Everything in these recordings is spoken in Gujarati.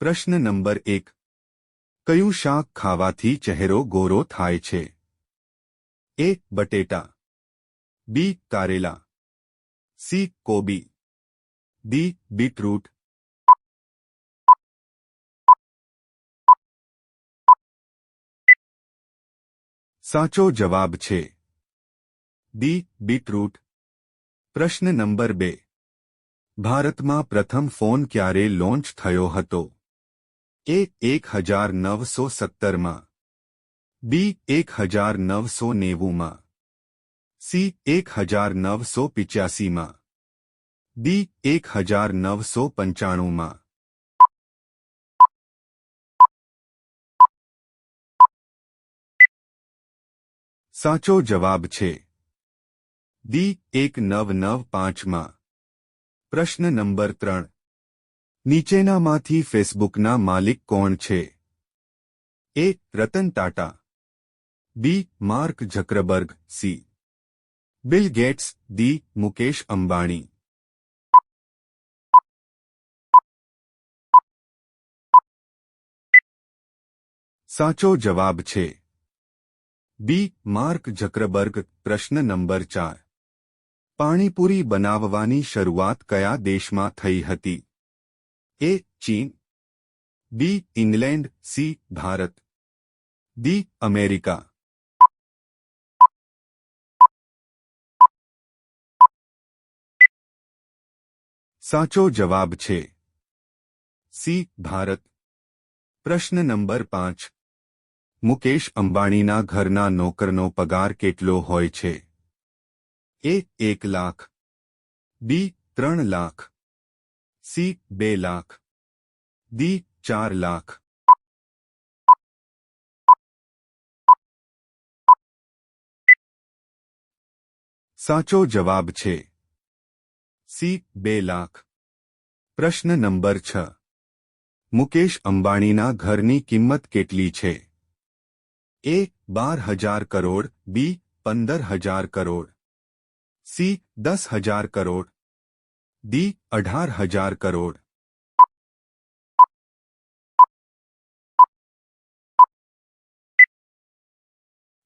પ્રશ્ન નંબર 1. કયું શાક ખાવાથી ચહેરો ગોરો થાય છે? એ. બટેટા, બી. કારેલા, સી. કોબી, ડી. બીટરૂટ. સાચો જવાબ છે ડી. બીટરૂટ. પ્રશ્ન નંબર 2. ભારતમાં પ્રથમ ફોન ક્યારે લોન્ચ થયો હતો? એ. 1917માં, બી. 1990માં, સી. 1985માં, ડી. 1995માં. સાચો જવાબ છે ડી. 1995માં. પ્રશ્ન નંબર 3. નીચેનામાંથી ફેસબુકના માલિક કોણ છે? A. Ratan Tata, B. Mark Zuckerberg, C. Bill Gates, D. Mukesh Ambani. સાચો જવાબ છે બી. માર્ક ઝકરબર્ગ. પ્રશ્ન નંબર 4. પાણીપુરી બનાવવાની શરૂઆત કયા દેશમાં થઈ હતી? એ. ચીન, B. England, C. Bharat, D. America. સાચો જવાબ છે સી. ભારત. પ્રશ્ન નંબર 5. મુકેશ અંબાણીના ઘરના નોકરનો પગાર કેટલો હોય છે? એ. 1 લાખ, બી. 3 લાખ, સી. 2 લાખ, ડી. 4 લાખ. સાચો જવાબ છે સી. 2 લાખ. પ્રશ્ન નંબર 6. મુકેશ અંબાણીના ઘરની કિંમત કેટલી છે? એ. 12,000 કરોડ, બી. 15,000 કરોડ, સી. 10,000 કરોડ, ડી. 18,000 કરોડ.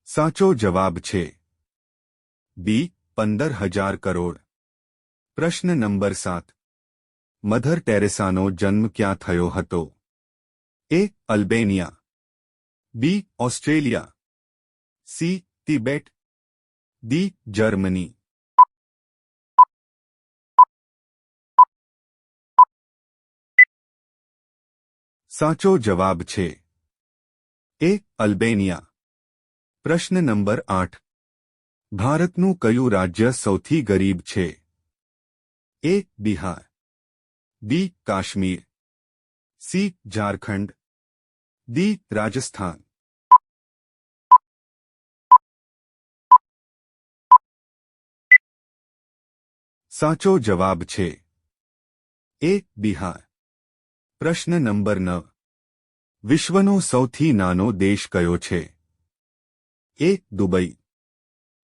સાચો જવાબ છે બી. 15,000 કરોડ. પ્રશ્ન નંબર 7. મધર ટેરેસાનો જન્મ ક્યાં થયો હતો? A. Albania, B. Australia, C. Tibet, D. Germany. સાચો જવાબ છે એ. અલ્બેનિયા. પ્રશ્ન નંબર 8. ભારતનું કયું રાજ્ય સૌથી ગરીબ છે? એ. બિહાર, બી. કાશ્મીર, સી. ઝારખંડ, ડી. રાજસ્થાન. સાચો જવાબ છે એ. બિહાર. પ્રશ્ન નંબર 9. વિશ્વનો સૌથી નાનો દેશ કયો છે? A. Dubai,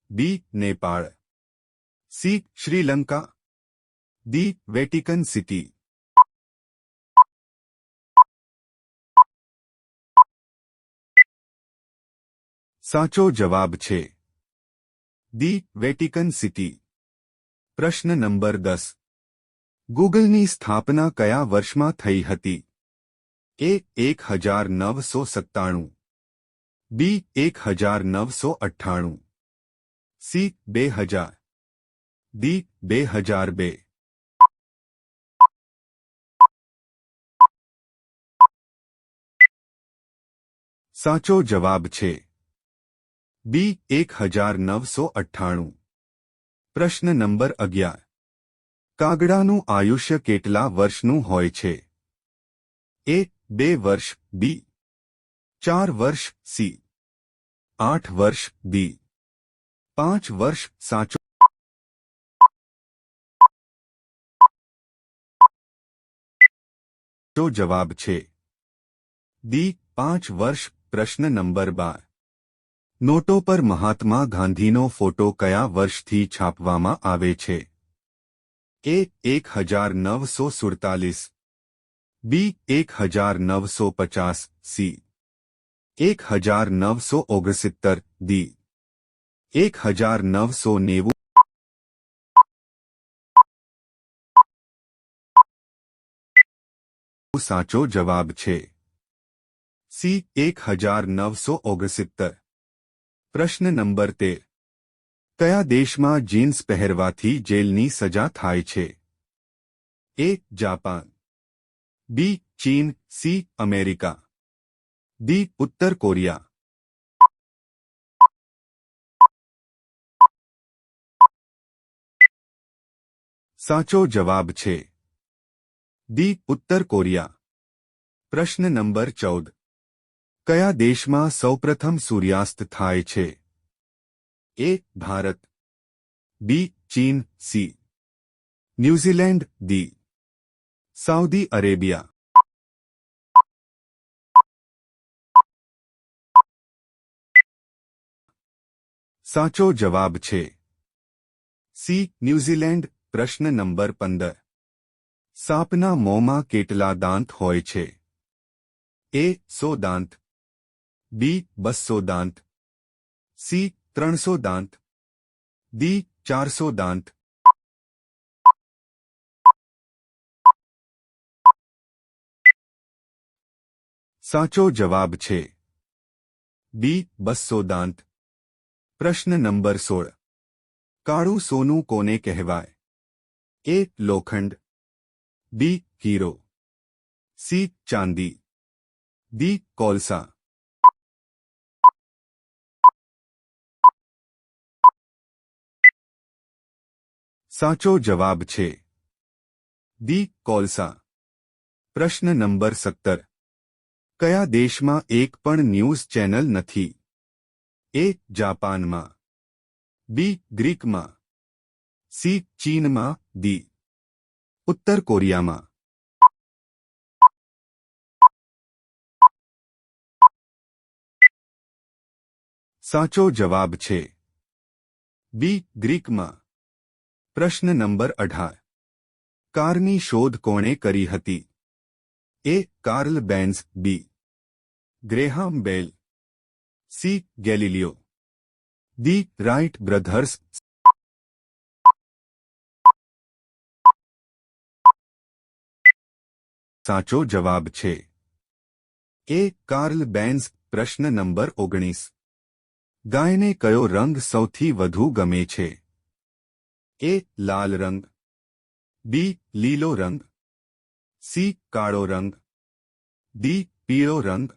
B. Nepal, C. Sri Lanka, D. Vatican City. સાચો જવાબ છે ડી. Vatican City. પ્રશ્ન નંબર 10. ગૂગલની સ્થાપના કયા વર્ષમાં થઈ હતી? એ. 1997, બી. 1998, સી. 2000, ડી. 2002. સાચો જવાબ છે બી. 1998. પ્રશ્ન નંબર 11. કાગડાનું આયુષ્ય કેટલા વર્ષનું હોય છે? એ. 2 વર્ષ, બી. 4 વર્ષ, સી. 8 વર્ષ, ડી. 5 વર્ષ. સાચો જવાબ છે ડી. 5 વર્ષ. પ્રશ્ન નંબર 12. નોટો પર મહાત્મા ગાંધીનો ફોટો કયા વર્ષથી છાપવામાં આવે છે? એ. 1947, બી 1950, સી 1969, ડી 1990. સાચો જવાબ છે સી 1969. પ્રશ્ન નંબર 13. કયા દેશમાં જીન્સ પહેરવાથી જેલની સજા થાય છે? એ. જાપાન, બી. ચીન, સી. America, D. ઉત્તર કોરિયા. સાચો જવાબ છે ડી. ઉત્તર કોરિયા. પ્રશ્ન નંબર 14. કયા દેશમાં સૌપ્રથમ સૂર્યાસ્ત થાય છે? એ. ભારત, બી. ચીન, C. New Zealand, D. Saudi Arabia. સાચો જવાબ છે સી. ન્યૂઝીલેન્ડ. પ્રશ્ન નંબર 15. સાપના મોંમાં કેટલા દાંત હોય છે? એ. 100 દાંત, બી. 200 દાંત, સી. 300 દાંત, ડી. 400 દાંત. સાચો જવાબ છે બી. 200 દાંત. પ્રશ્ન નંબર 16. કાળું સોનું કોને કહેવાય? એ. લોખંડ, બી. હીરો, સી. ચાંદી, ડી. કોલસા. સાચો જવાબ છે ડી. કોલસા. પ્રશ્ન નંબર 17. કયા દેશમાં એક પણ ન્યૂઝ ચેનલ નથી? એ. જાપાનમાં, બી. ગ્રીકમાં, સી. ચીનમાં, ડી. ઉત્તર કોરિયામાં. સાચો જવાબ છે બી. ગ્રીકમાં. પ્રશ્ન નંબર 18. કારની શોધ કોણે કરી હતી? A. Karl Benz, B. Graham Bell, C. Galileo, D. Wright Brothers. સાચો જવાબ છે એ. Karl Benz. પ્રશ્ન નંબર 19. ગાયને કયો રંગ સૌથી વધુ ગમે છે? એ. લાલ રંગ, બી. લીલો રંગ, સી. કાળો રંગ, ડી. પીળો રંગ.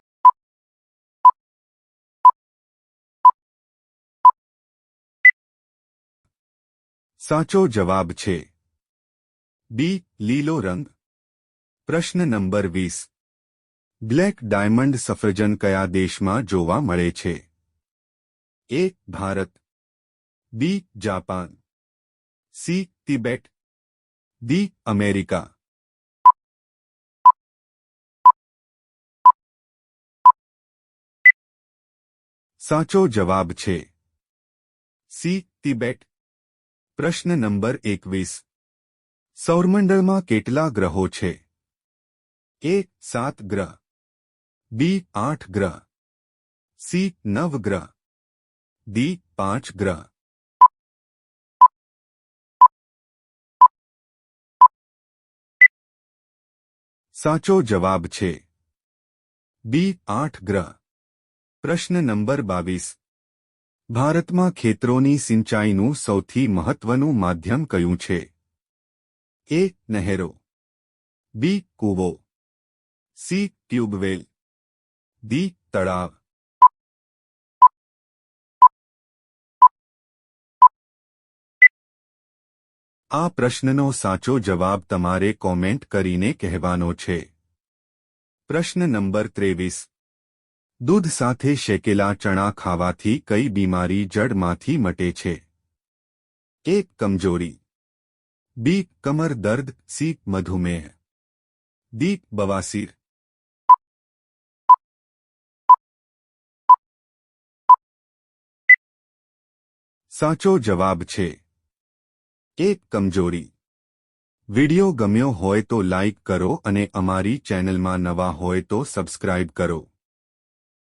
સાચો જવાબ છે બી. લીલો રંગ. પ્રશ્ન નંબર 20. બ્લેક ડાયમંડ સફરજન કયા દેશમાં જોવા મળે છે? A. Bharat, B. Japan, C. Tibet, D. America. સાચો જવાબ છે સી. તિબેટ. પ્રશ્ન નંબર 21. સૌરમંડળમાં કેટલા ગ્રહો છે? એ. 7 ગ્રહ, બી. 8 ગ્રહ, સી. 9 ગ્રહ, ડી. 5 ગ્રહ. સાચો જવાબ છે બી. 8 ગ્રહ. પ્રશ્ન નંબર 22. ભારતમાં ખેતરોની સિંચાઈનું સૌથી મહત્વનું માધ્યમ કયું છે? એ. નહેરો, બી. કૂવો, સી. Tubewell, D. તળાવ. આ પ્રશ્નનો સાચો જવાબ તમારે કોમેન્ટ કરીને કહેવાનો છે. પ્રશ્ન નંબર 23. દૂધ સાથે શેકેલા ચણા ખાવાથી કઈ બીમારી જડમાંથી મટે છે? એ. કમજોરી, બી. કમર દર્દ, સી. મધુમેહ, ડી. બવાસીર. સાચો જવાબ છે એ. કમજોરી. વિડિયો ગમ્યો હોય તો લાઇક કરો અને અમારી ચેનલમાં નવા હોય તો સબસ્ક્રાઇબ કરો.